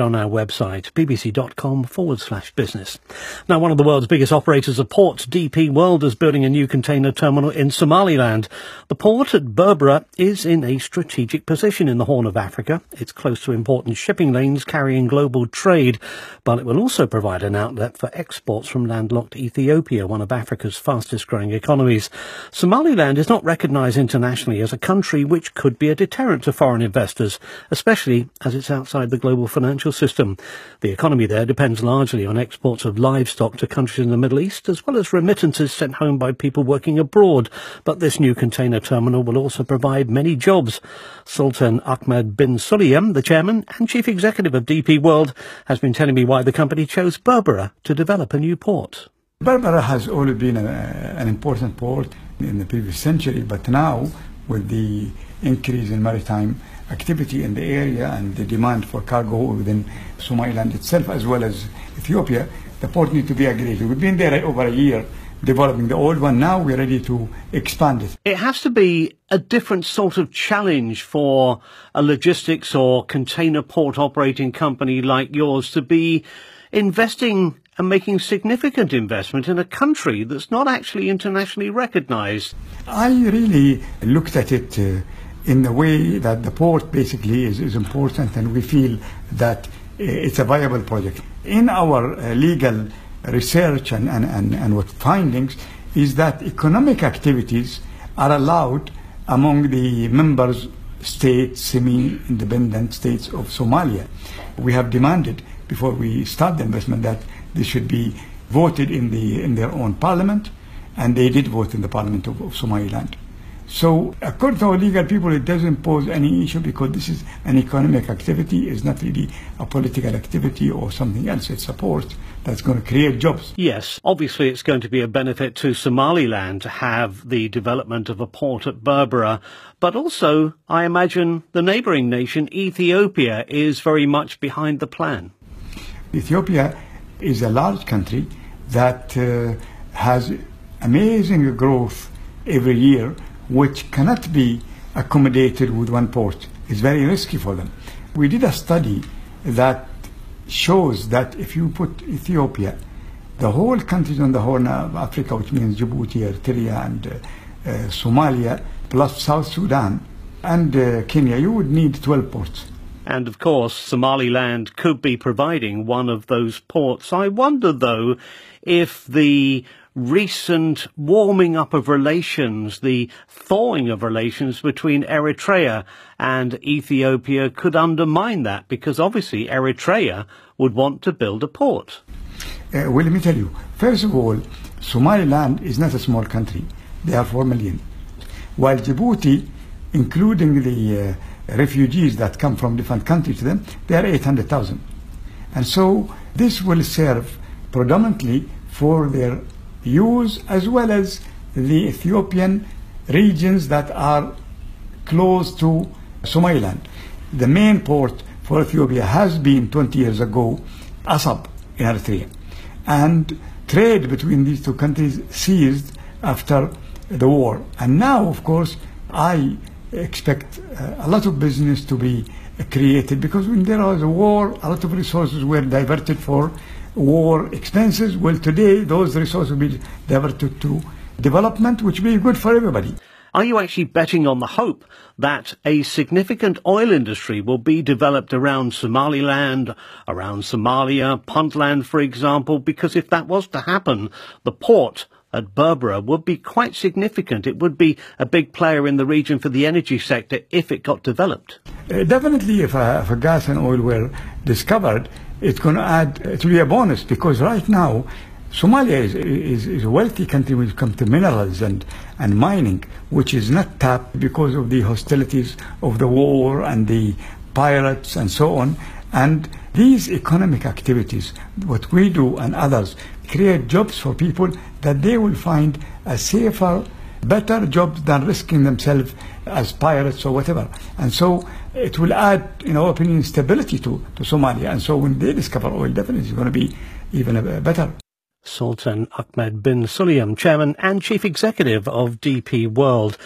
on our website, bbc.com/business. Now, one of the world's biggest operators of ports, DpWorld, is building a new container terminal in Somaliland. The port at Berbera is in a strategic position in the Horn of Africa. It's close to important shipping lanes carrying global trade, but it will also provide an outlet for exports from landlocked Ethiopia, one of Africa's fastest growing economies. Somaliland is not recognised internationally as a country which could be a deterrent to foreign investors, especially as it's outside the global financial system. The economy there depends largely on exports of livestock to countries in the Middle East, as well as remittances sent home by people working abroad. But this new container terminal will also provide many jobs. Sultan Ahmed Bin Sulayem, the chairman and chief executive of DpWorld, has been telling me why the company chose Berbera to develop a new port. Berbera has always been an important port in the previous century, but now with the increase in maritime activity in the area and the demand for cargo within Somaliland itself as well as Ethiopia, the port needs to be upgraded. We've been there over a year developing the old one. Now we're ready to expand it. It has to be a different sort of challenge for a logistics or container port operating company like yours to be investing and making significant investment in a country that's not actually internationally recognised. I really looked at it in the way that the port basically is important, and we feel that it's a viable project. In our legal research and what findings is that economic activities are allowed among the members states, semi-independent states of Somalia. We have demanded before we start the investment that they should be voted in their own parliament, and they did vote in the parliament of Somaliland. So according to our legal people, it doesn't pose any issue because this is an economic activity. It's not really a political activity or something else. It's a port that's going to create jobs. Yes, obviously it's going to be a benefit to Somaliland to have the development of a port at Berbera, but also, I imagine, the neighbouring nation, Ethiopia, is very much behind the plan. Ethiopia is a large country that has amazing growth every year, which cannot be accommodated with one port. It's very risky for them. We did a study that shows that if you put Ethiopia, the whole countries on the Horn of Africa, which means Djibouti, Eritrea, and Somalia, plus South Sudan and Kenya, you would need 12 ports. And of course, Somaliland could be providing one of those ports. I wonder, though, if the recent warming up of relations, the thawing of relations between Eritrea and Ethiopia could undermine that, because obviously Eritrea would want to build a port. Well, let me tell you, first of all, Somaliland is not a small country. They are 4 million. While Djibouti, including the refugees that come from different countries to them, they are 800,000. And so this will serve predominantly for their use as well as the Ethiopian regions that are close to Somaliland. The main port for Ethiopia has been 20 years ago, Asab in Eritrea. And trade between these two countries ceased after the war. And now, of course, I expect a lot of business to be created, because when there was a war, a lot of resources were diverted for war expenses. Well, today those resources will be diverted to development, which will be good for everybody. Are you actually betting on the hope that a significant oil industry will be developed around Somaliland, around Somalia, Puntland, for example? Because if that was to happen, the port at Berbera would be quite significant. It would be a big player in the region for the energy sector if it got developed. Definitely, if a gas and oil were discovered, it's going to add, it will be a bonus, because right now Somalia is a wealthy country when it comes to minerals and mining, which is not tapped because of the hostilities of the war and the pirates and so on. And these economic activities, what we do and others, create jobs for people that they will find a safer, better job than risking themselves as pirates or whatever. And so it will add, in our opinion, stability to Somalia. And so when they discover oil, definitely it's going to be even better. Sultan Ahmed Bin Sulayem, Chairman and Chief Executive of DpWorld.